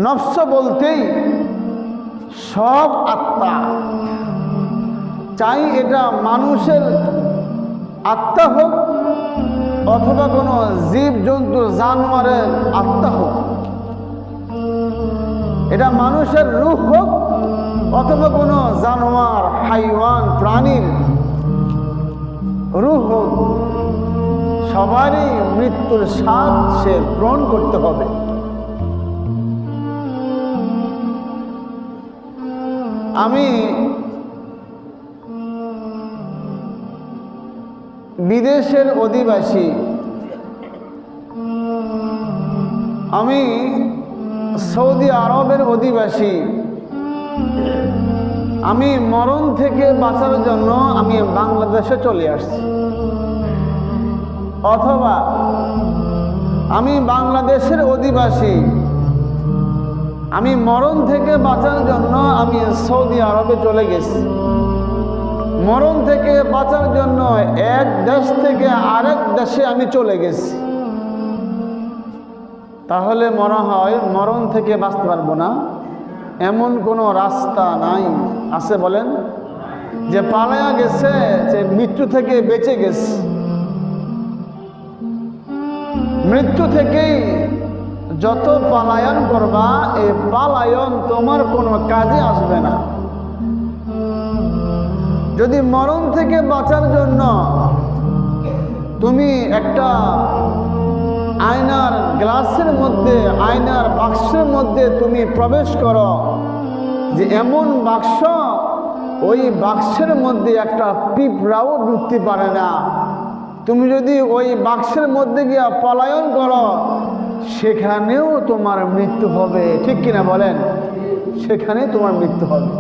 নফস বলতেই সব আত্মা, চাই এটা মানুষের আত্মা হোক অথবা কোনো জীব জন্তু জানোয়ারের আত্মা হোক, এটা মানুষের রূহ হোক অথবা কোনো জানোয়ার হাইওয়ান প্রাণীর রূহ হোক, সবারই মৃত্যুর স্বাদ সে গ্রহণ করতে হবে। আমি বিদেশের অধিবাসী, আমি সৌদি আরবের অধিবাসী, আমি মরণ থেকে বাঁচার জন্য আমি বাংলাদেশে চলে আসছি, অথবা আমি বাংলাদেশের অধিবাসী, আমি মরণ থেকে বাঁচার জন্য আমি সৌদি আরবে চলে গেছি। মরণ থেকে বাঁচার জন্য এক দেশ থেকে আরেক দেশে আমি চলে গেছি। তাহলে মনে হয় মরণ থেকে বাঁচতে পারবো না, এমন কোনো রাস্তা নাই। আছে বলেন? যে পালায়া গেছে, যে মৃত্যু থেকে বেঁচে গেছে। মৃত্যু থেকেই যত পালায়ন করবা, এই পালায়ন তোমার কোনো কাজে আসবে না। যদি মরণ থেকে বাঁচার জন্য তুমি একটা আয়নার গ্লাসের মধ্যে, আয়নার বাক্সের মধ্যে তুমি প্রবেশ করো, যে এমন বাক্স ওই বাক্সের মধ্যে একটা পিঁপড়াও ঢুকতে পারে না, তুমি যদি ওই বাক্সের মধ্যে গিয়া পলায়ন করো, সেখানেও তোমার মৃত্যু হবে। ঠিক কিনা বলেন? সেখানে তোমার মৃত্যু হবে।